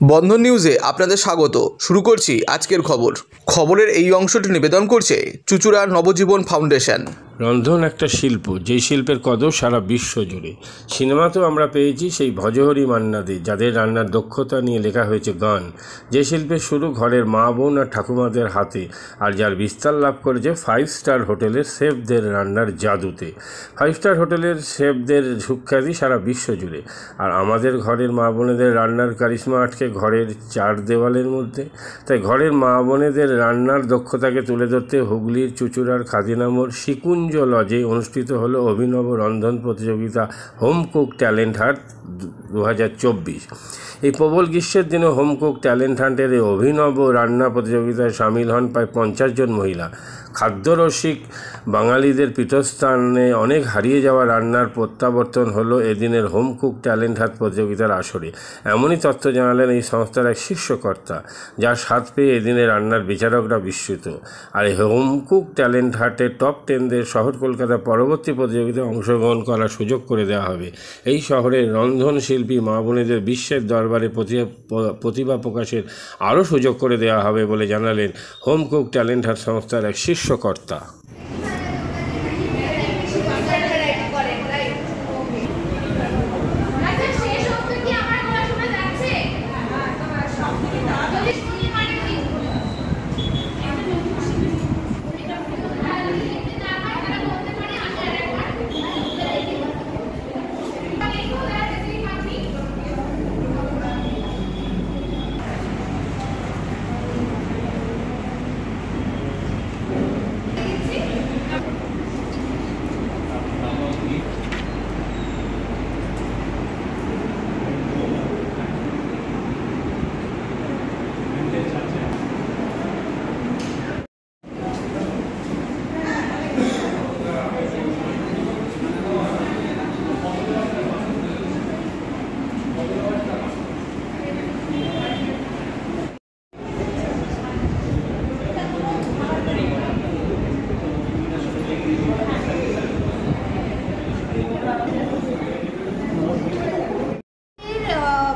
বন্ধন নিউজে আপনাদের স্বাগত। শুরু করছি আজকের খবরের এই অংশটি নিবেদন করছে চুঁচুড়া নবজীবন ফাউন্ডেশন। রন্ধন একটা শিল্প, যেই শিল্পের কদর সারা বিশ্ব জুড়ে। সিনেমাতেও আমরা পেয়েছি সেই ভজহরি মান্নাদের, যাদের রান্নার দক্ষতা নিয়ে লেখা হয়েছে গান। যে শিল্পের শুরু ঘরের মা বোন আর ঠাকুমাদের হাতে, আর যার বিস্তার লাভ করেছে 5 স্টার হোটেলের শেফদের রান্নার জাদুতে। 5 স্টার হোটেলের শেফদের সুখ্যাতি সারা বিশ্ব জুড়ে। আর আমাদের ঘরের মা বোনেদের রান্নার কারিশমা আটকে ঘরের 4 দেওয়ালের মধ্যে। তাই ঘরের মা বোনেদের রান্নার দক্ষতাকে তুলে ধরতে হুগলির চুঁচুড়ার খাদিনামোড় শিকুঞ্জ লজে অনুষ্ঠিত হলো অভিনব রন্ধন প্রতিযোগিতা হোম কুক ট্যালেন্ট হান্ট 2024। এই প্রবল গ্রীষ্মের দিনে হোম কুক ট্যালেন্ট হান্টের এই অভিনব রান্না প্রতিযোগিতায় সামিল হন প্রায় 50 জন মহিলা। খাদ্যরসিক বাঙালিদের পীঠস্থানে অনেক হারিয়ে যাওয়া রান্নার প্রত্যাবর্তন হলো এদিনের হোম কুক ট্যালেন্ট হান্ট প্রতিযোগিতার আসরে। এমনই তথ্য জানালেন এই সংস্থার এক শীর্ষকর্তা, যার স্বাদ পেয়ে এদিনের রান্নার বিচারকরা বিস্মিত। আর এই হোম কুক ট্যালেন্ট হান্টের টপ 10দের শহর কলকাতা পরবর্তী প্রতিযোগিতায় অংশগ্রহণ করার সুযোগ করে দেওয়া হবে। এই শহরের রন্ধন শিল্পী মা বোনেদের বিশ্বের দরবারে প্রতিভা প্রকাশের আরও সুযোগ করে দেওয়া হবে বলে জানালেন হোম কুক ট্যালেন্ট হান্ট সংস্থার এক শীর্ষকর্তা।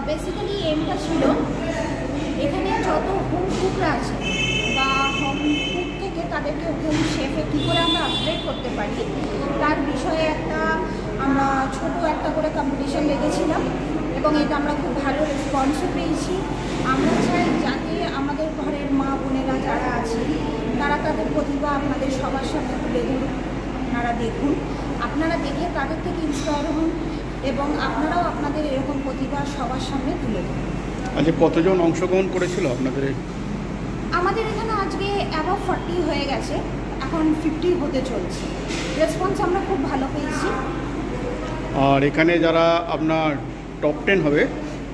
বেসিক্যালি এমটা ছিল এখানে যত হোম কুকরা আছে বা হোম কুক থেকে তাদেরকে হোম শেফে কী করে আমরা আপগ্রেড করতে পারি তার বিষয়ে আমরা ছোট একটা করে কম্পিটিশন রেখেছিলাম এবং এটা আমরা খুব ভালো রেসপন্সও পেয়েছি। আমরা চাই যাতে আমাদের ঘরের মা বোনেরা যারা আছে তারা তাদের প্রতিভা আপনাদের সবার সামনে তুলে ধরুন, আপনারা দেখুন, আপনারা দেখে তাদের থেকে ইন্সপায়ার হন এবং আপনারাও আপনাদের এরকম প্রতিভা সবার সামনে তুলে ধরুন। আজকে কতজন অংশগ্রহণ করেছিল আপনাদের? আমাদের এখানে আজকে অ্যাবাভ 40 হয়ে গেছে, এখন 50 হতে চলছে। রেসপন্স আমরা খুব ভালো পেয়েছি। আর এখানে যারা আপনার টপ 10 হবে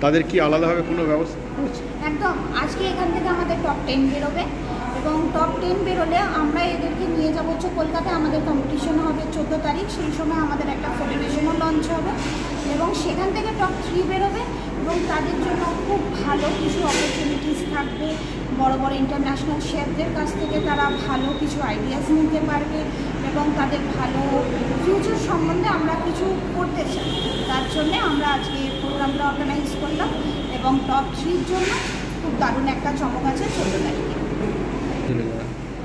তাদের কি আলাদাভাবে কোনো ব্যবস্থা রয়েছে? একদম, আজকে এখান থেকে আমাদের টপ 10 বেরোবে এবং টপ 10 বেরোলে আমরা এদেরকে নিয়ে যাবো হচ্ছে কলকাতায়। আমাদের কম্পিটিশন হবে 14 তারিখ, সেই সময় আমাদের একটা ফেডারেশনও লঞ্চ হবে এবং সেখান থেকে টপ 3 বেরোবে এবং তাদের জন্য খুব ভালো কিছু অপরচুনিটিস থাকবে। বড় বড় ইন্টারন্যাশনাল শেফদের কাছ থেকে তারা ভালো কিছু আইডিয়াস নিতে পারবে এবং তাদের ভালো ফিউচার সম্বন্ধে আমরা কিছু করতে চাই। তার জন্যে আমরা আজকে প্রোগ্রামটা অর্গানাইজ করলাম এবং টপ 3-র জন্য খুব দারুণ একটা চমক আছে 14 তারিখে।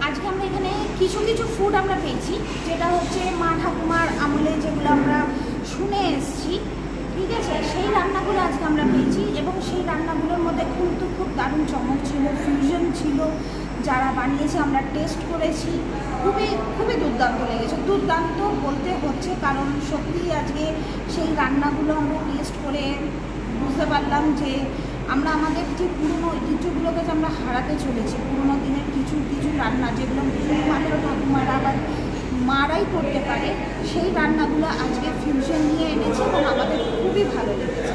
আজকে আমরা এখানে কিছু ফুড আমরা পেয়েছি, যেটা হচ্ছে মা ঠাকুমার আমলে যেগুলো আমরা শুনে এসেছি, ঠিক আছে, সেই রান্নাগুলো আজকে আমরা পেয়েছি এবং সেই রান্নাগুলোর মধ্যে খুব দারুণ চমক ছিল, ফিউশন ছিল। যারা বানিয়েছে আমরা টেস্ট করেছি, খুবই দুর্দান্ত লেগেছে। দুর্দান্ত বলতে হচ্ছে কারণ সত্যি আজকে সেই রান্নাগুলো আমরা টেস্ট করে বুঝতে পারলাম যে আমরা আমাদের যে পুরনো ঐতিহ্যগুলোকে যে আমরা হারাতে চলেছি। পুরনো দিনের কিছু রান্না যেগুলো শুধুমাত্র ঠাকুমারা বা মারাই করতে পারে, সেই রান্নাগুলো আজকে ফিউশন নিয়ে এনেছে এবং আমাদের খুবই ভালো লেগেছে।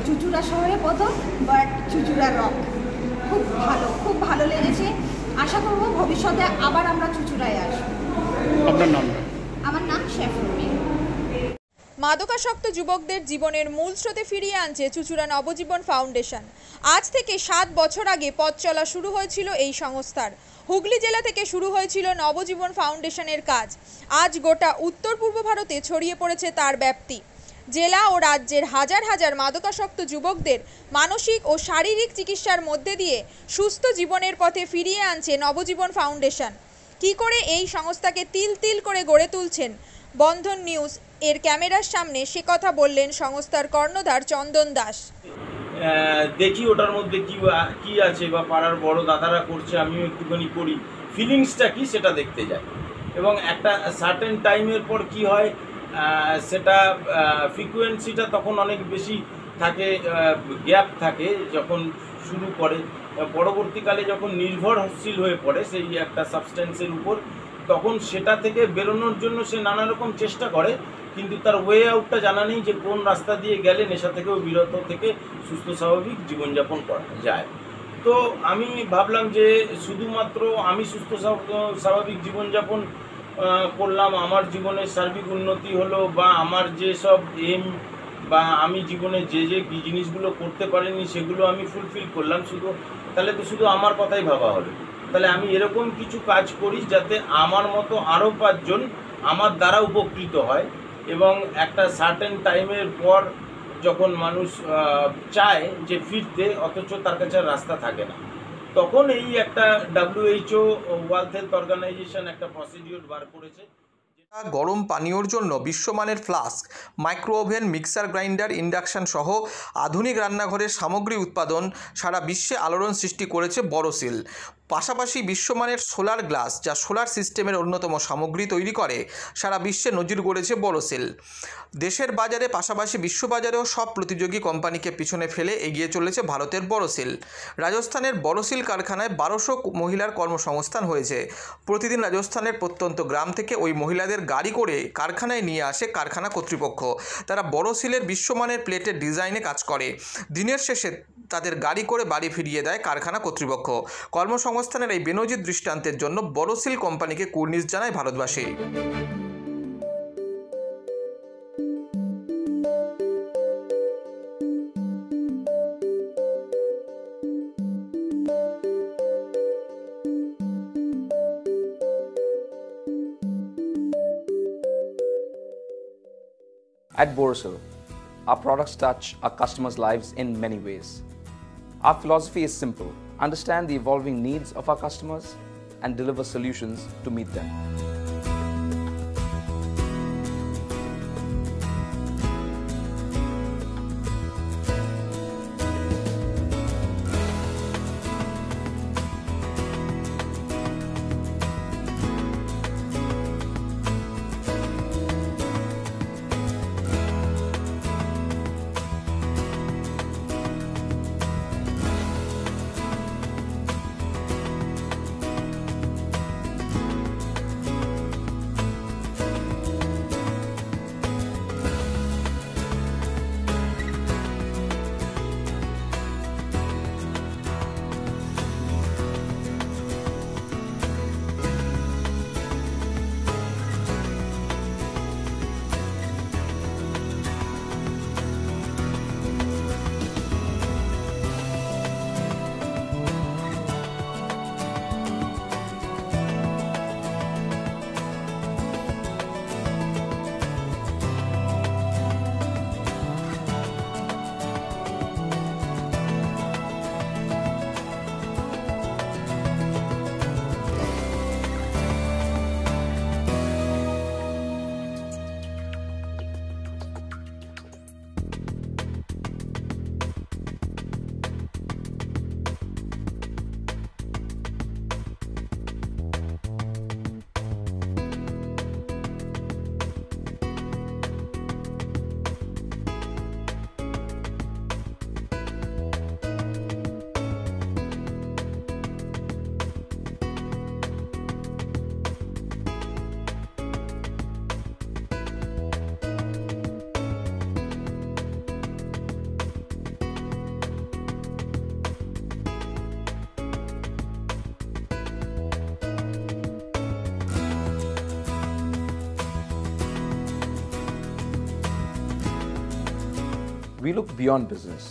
চুঁচুড়া শহরে প্রথম, বাট চুঁচুড়া রক খুব ভালো লেগেছে। আশা করব ভবিষ্যতে আবার আমরা চুঁচুড়ায় আসবো। আপনার নাম? আমার নাম শেফরুমি। মাদকাসক্ত যুবকদের জীবনের মূল স্রোতে ফিরিয়ে আনছে চুঁচুড়া নবজীবন ফাউন্ডেশন। আজ থেকে 7 বছর আগে পথ চলা শুরু হয়েছিল এই সংস্থার। হুগলি জেলা থেকে শুরু হয়েছিল নবজীবন ফাউন্ডেশনের কাজ। আজ গোটা উত্তর পূর্ব ভারতে ছড়িয়ে পড়েছে তার ব্যাপ্তি। জেলা ও রাজ্যের হাজার হাজার মাদকাসক্ত যুবকদের মানসিক ও শারীরিক চিকিৎসার মধ্যে দিয়ে সুস্থ জীবনের পথে ফিরিয়ে আনছে নবজীবন ফাউন্ডেশন। কি করে এই সংস্থাকে তিল তিল করে গড়ে তুলছেন বন্ধন নিউজ এর ক্যামেরার সামনে, সে কথা বললেন সংস্থার কর্ণধার চন্দন দাস। দেখি ওটার মধ্যে কি আছে, বা পাড়ার বড় দাদারা করছে, আমিও একটুখানি করি, ফিলিংসটা কি সেটা দেখতে যাই। এবং একটা সার্টেন টাইমের পর কি হয়, সেটা ফ্রিকোয়েন্সিটা তখন অনেক বেশি থাকে, গ্যাপ থাকে যখন শুরু করে, পরবর্তীকালে যখন নির্ভরশীল হয়ে পড়ে সেই একটা সাবস্টেন্সের উপর, তখন সেটা থেকে বেরোনোর জন্য সে নানা রকম চেষ্টা করে, কিন্তু তার ওয়ে আউটটা জানা নেই যে কোন রাস্তা দিয়ে গেলে নেশা থেকেও বিরত থেকে সুস্থ স্বাভাবিক জীবনযাপন করা যায়। তো আমি ভাবলাম যে শুধুমাত্র আমি সুস্থ স্বাভাবিক জীবনযাপন করলাম, আমার জীবনের সার্বিক উন্নতি হলো, বা আমার যেসব এম বা আমি জীবনে যে জিনিসগুলো করতে পারিনি সেগুলো আমি ফুলফিল করলাম, তাহলে তো শুধু আমার কথাই ভাবা হলো। তাহলে আমি এরকম কিছু কাজ করি যাতে আমার মতো আরও 5 জন আমার দ্বারা উপকৃত হয়, এবং একটা সার্টেন টাইমের পর যখন মানুষ চায় যে ফিরতে, অথচ তার কাছে রাস্তা থাকে না, তখন এই একটা WHO ওয়ার্ল্ড হেলথ অর্গানাইজেশন একটা প্রসিডিওর বার করেছে। গরম পানীয়র জন্য বিশ্বমানের flask, micro oven, mixer grinder, induction সহ আধুনিক রান্নাঘরের সামগ্রী উৎপাদন সারা বিশ্বে আলোড়ন সৃষ্টি করেছে বোরোসিল। পাশাপাশি বিশ্বমানের সোলার গ্লাস, যা সোলার সিস্টেমের অন্যতম সামগ্রী তৈরি করে, সারা বিশ্বে নজির গড়েছে বোরোসিল। দেশের বাজারে পাশাপাশি বিশ্ববাজারেও সব প্রতিযোগী কোম্পানিকে পিছনে ফেলে এগিয়ে চলেছে ভারতের বোরোসিল। রাজস্থানের বোরোসিল কারখানায় 1200 মহিলার কর্মসংস্থান হয়েছে। প্রতিদিন রাজস্থানের প্রত্যন্ত গ্রাম থেকে ওই মহিলাদের গাড়ি করে কারখানায় নিয়ে আসে কারখানা কর্তৃপক্ষ। তারা বোরোসিলের বিশ্বমানের প্লেটের ডিজাইনে কাজ করে। দিনের শেষে তাদের গাড়ি করে বাড়ি ফিরিয়ে দেয় কারখানা কর্তৃপক্ষ। কর্মসংস্থানের এই বেনজির দৃষ্টান্তের জন্য বোরোসিল কোম্পানিকে কুর্নিশ জানায় ভারতবাসী। At Borosil, our products touch our customers' lives in many ways. Our philosophy is simple: understand the evolving needs of our customers and deliver solutions to meet them. We look beyond business.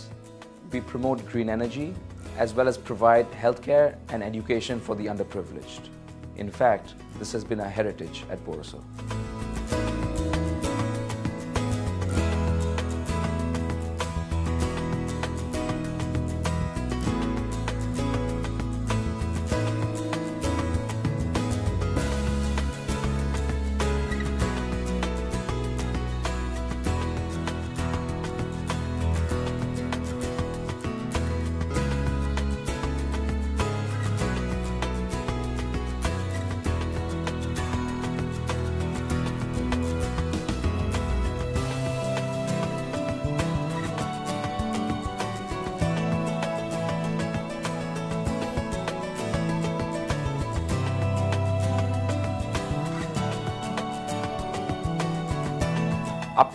We promote green energy as well as provide healthcare and education for the underprivileged. In fact, this has been our heritage at Borosil.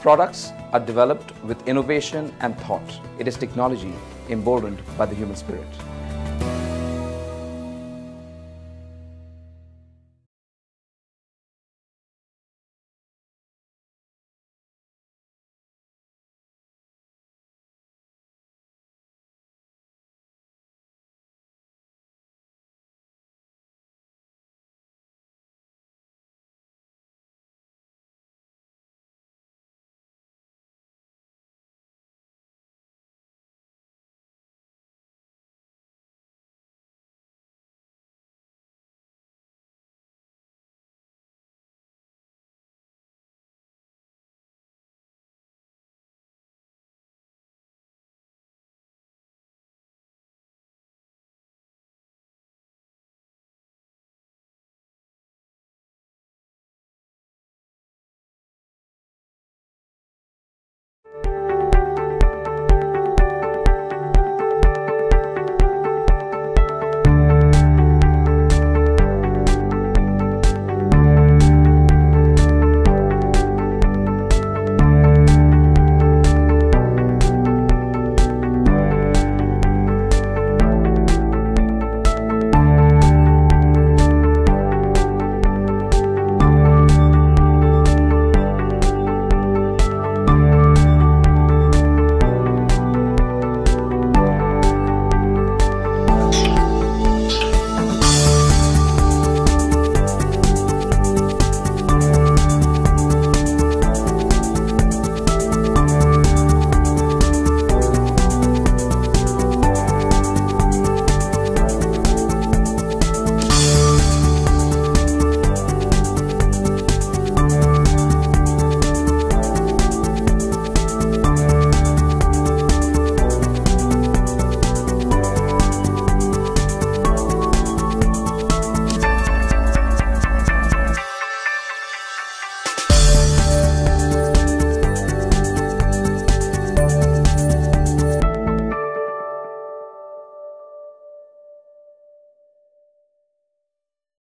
products are developed with innovation and thought. It is technology emboldened by the human spirit.